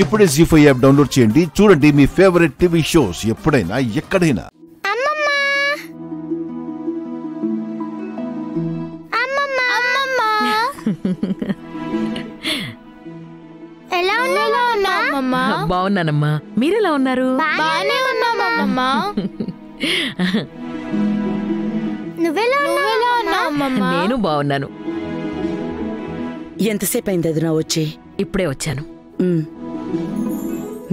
ఇప్పుడే జీ5 app download చేయండి. చూడండి మీ ఫేవరెట్ టీవీ షోస్ ఎప్పుడైనా ఎక్కడైనా. బాగున్నానమ్మా, మీరెలా ఉన్నారు? నేను బాగున్నాను. ఎంతసేపు అయింది అది నా వచ్చి? ఇప్పుడే వచ్చాను.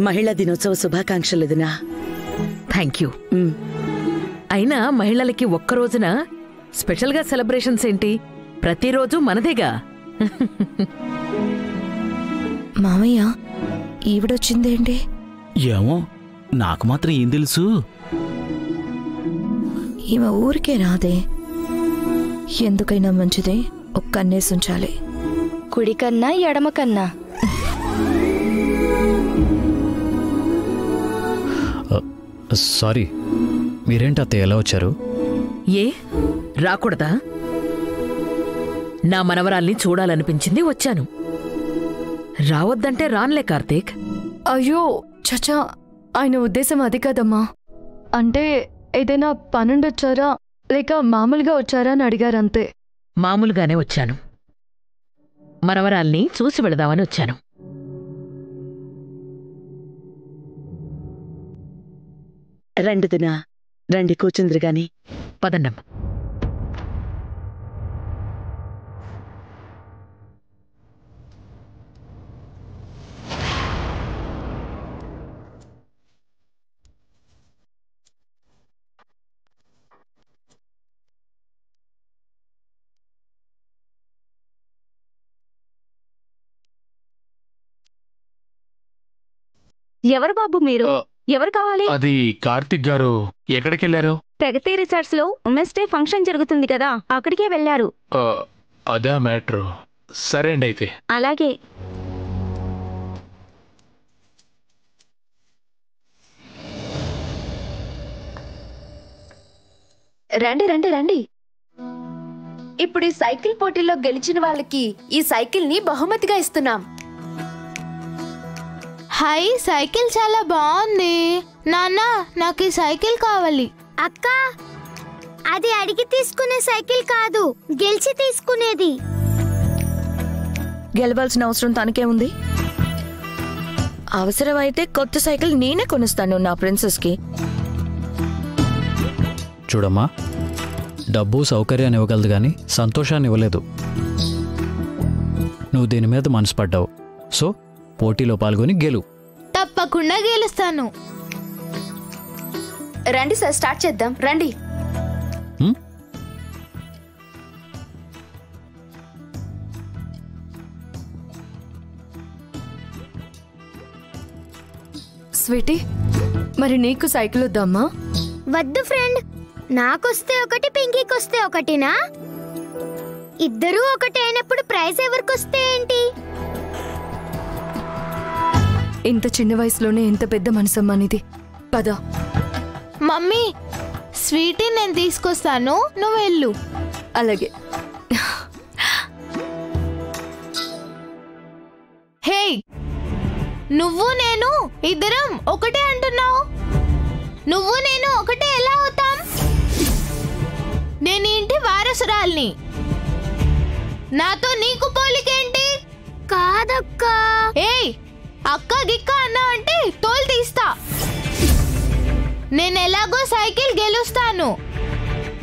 మహిళా దినోత్సవ శుభాకాంక్షలు దినా. Thank you. అయినా మహిళలకి ఒక్కరోజున స్పెషల్గా సెలబ్రేషన్స్ ఏంటి? ప్రతిరోజు మనదేగా. మామయ్య, ఈవిడొచ్చిందేంటి? ఏమో, నాకు మాత్రం ఏం తెలుసు. ఈమె ఊరికే రాదే. ఎందుకైనా మంచిది ఒక్క అన్నేసుంచాలి. కుడి కన్నా ఎడమ కన్నా. సారీ, మీరేంటి అత్తయ్య ఎలా వచ్చారు? ఏ రాకూడదా? నా మనవరాల్ని చూడాలనిపించింది, వచ్చాను. రావద్దంటే రాన్లే కార్తీక్. అయ్యో చచా, ఆయన ఉద్దేశం అది కదమ్మా. అంటే ఏదైనా పనుండొచ్చారా లేక మామూలుగా వచ్చారా అని అడిగారంతే. మామూలుగానే వచ్చాను. మనవరాల్ని చూసి వెళదామని వచ్చాను. రండి దినా, రండి కూర్చుందిరు గాని. పదండమ్మ. ఎవరు బాబు మీరు? ఎవరు కావాలి? అది కార్తిక్ గారు. ఎక్కడికి వెళ్ళారు? ప్రగతి రిసార్ట్స్ లో ఉమెన్స్ డే ఫంక్షన్ జరుగుతుంది కదా, అక్కడికే వెళ్ళారు. అదా మ్యాటర్. సరే అండి అయితే. అలాగే. రండి రండి రండి. ఇప్పుడు ఈ సైకిల్ పోటీలో గెలిచిన వాళ్ళకి ఈ సైకిల్ ని బహుమతిగా ఇస్తున్నాం. హై, సైకిల్ చాలా బాగుంది. నాన్న, నాకు ఈ సైకిల్ కావాలి. అక్క, అది అడిగి తీసుకునే సైకిల్ కాదు, గెలిచి తీసుకునేది. గెలవాల్సిన అవసరం తనకే ఉంది. అవసరమైతే కొత్త సైకిల్ నేనే కొనిస్తాను నా ప్రిన్సెస్ కి. చూడమ్మా, డబ్బు సౌకర్యాన్ని ఇవ్వగలదు కానీ సంతోషాన్ని ఇవ్వలేదు. నువ్వు దీని మీద మనసు పడ్డావు, సో పోటీలో పాల్గొని గెలు. తప్పకుండా గెలుస్తాను. రండి సార్, స్టార్ట్ చేద్దాం. రండి. స్వీటీ, మరి నీకు సైకిల్ వద్దామా? వద్దు ఫ్రెండ్, నాకొస్తే ఒకటి, పింకీకొస్తే ఒకటినా? ఇద్దరూ ఒకటి అయినప్పుడు ప్రైజ్ ఎవరికొస్తే ఏంటి? ఇంత చిన్న వయసులోనే ఎంత పెద్ద మనసమ్మనిది. పద. మమ్మీ, స్వీటీ నేను తీసుకొస్తాను, నువ్వు వెళ్ళు. అలాగే. హే, నువ్వు నేను ఇద్దరం ఒకటే అంటున్నావు. నువ్వు నేను ఒకటే ఎలా అవుతాం? నేను ఇంటి వారసురాల్ని. నాతో నీకు పోలికేంటి? కాదక్కా. ఏయ్, అక్క గిక్క అన్నా అంటే తోలు తీస్తా. నేను ఎలాగో సైకిల్ గెలుస్తాను,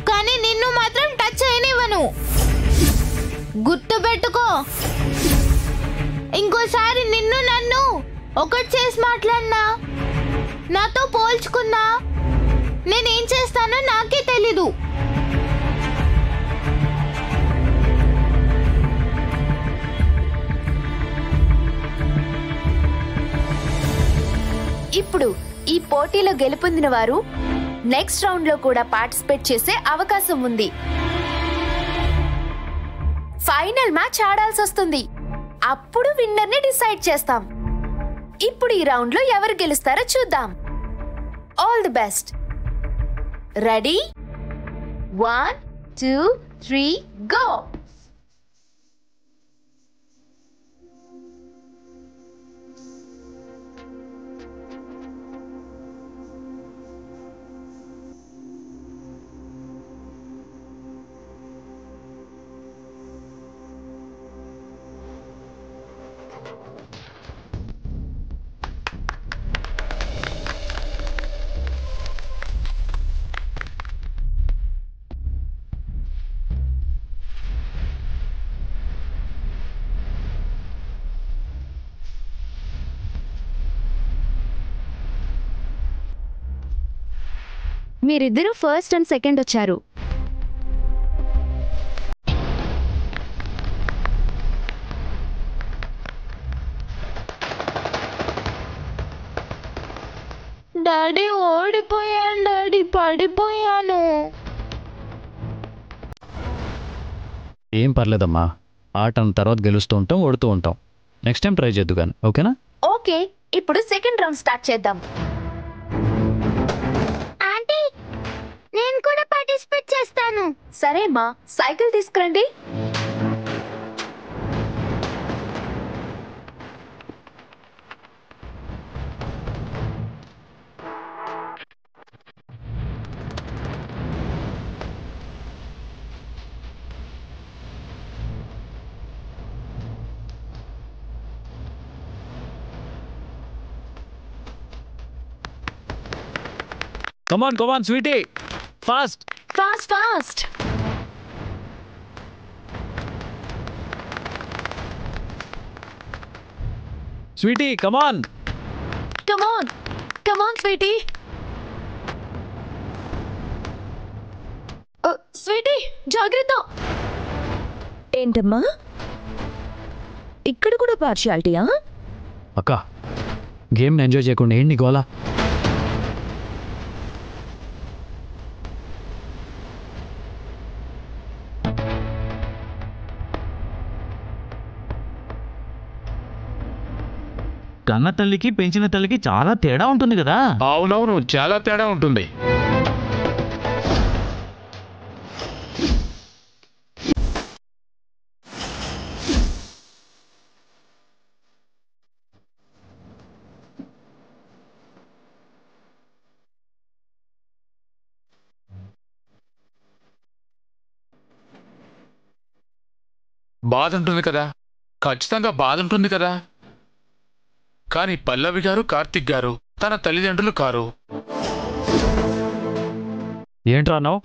కానీ నిన్ను మాత్రం టచ్ చేయనివ్వను. గుర్తుపెట్టుకో. ఇంకోసారి నిన్ను నన్ను ఒకటి చేసి మాట్లాడినా, నాతో పోల్చుకున్నా, నేనేం చేస్తానో నాకే తెలీదు. ఇప్పుడు ఈ పోటీలో గెలుపొందిన వారు నెక్స్ట్ రౌండ్ లో కూడా పార్టిసిపేట్ చేసే అవకాశం ఉంది. ఫైనల్ మ్యాచ్ ఆడాల్సి వస్తుంది. అప్పుడు విన్నర్ ని డిసైడ్ చేస్తాం. ఇప్పుడు ఈ రౌండ్ లో ఎవరు గెలుస్తారో చూద్దాం. All the best. Ready? 1 2 3 go. మీరిద్దరూ ఫస్ట్ అండ్ సెకండ్ వచ్చారు. డాడీ ఓడిపోయాను, డాడీ పడిపోయాను. ఏం పర్లేదమ్మా, ఆటను తర్వాత గెలుస్తూ ఉంటాం, ఓడుతూ ఉంటాం. నెక్స్ట్ టైం ట్రై చేద్దు కానీ, ఓకేనా? ఓకే, ఇప్పుడు సెకండ్ రౌండ్ స్టార్ట్ చేద్దాం. ఆంటీ నేను కూడా పార్టిసిపేట్ చేస్తాను. సరే అమ్మా, సైకిల్ తీసుకురండి. Come on come on sweetie, fast fast fast. Sweetie come on. Come on come on sweetie. Sweetie జాగ్రత్త. ఏంటమ్మా, ఇక్కడ కూడా పార్షియాలిటీయా? అక్క, గేమ్ని ఎంజాయ్ చేయకుండా ఏంటి గోలా? కన్న తల్లికి పెంచిన తల్లికి చాలా తేడా ఉంటుంది కదా. అవునవును, చాలా తేడా ఉంటుంది. బాధ ఉంటుంది కదా, ఖచ్చితంగా బాధ ఉంటుంది కదా. కానీ పల్లవి గారు, కార్తిక్ గారు తన తల్లిదండ్రులు కారు. ఏంట్రా అన్నావు?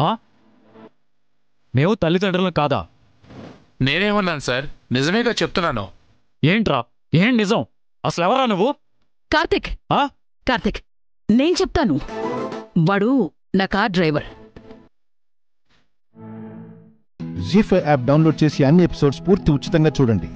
మేము తల్లిదండ్రులను కాదా? నేనేమన్నాను సార్, నిజమేగా చెప్తున్నాను. ఏంట్రా, ఏం నిజం? అసలు ఎవరా నువ్వు? కార్తిక్, కార్తిక్, నేను చెప్తాను. వాడు నా కార్ డ్రైవర్. జీ5 యాప్ డౌన్లోడ్ చేసి అన్ని ఎపిసోడ్స్ పూర్తి ఉచితంగా చూడండి.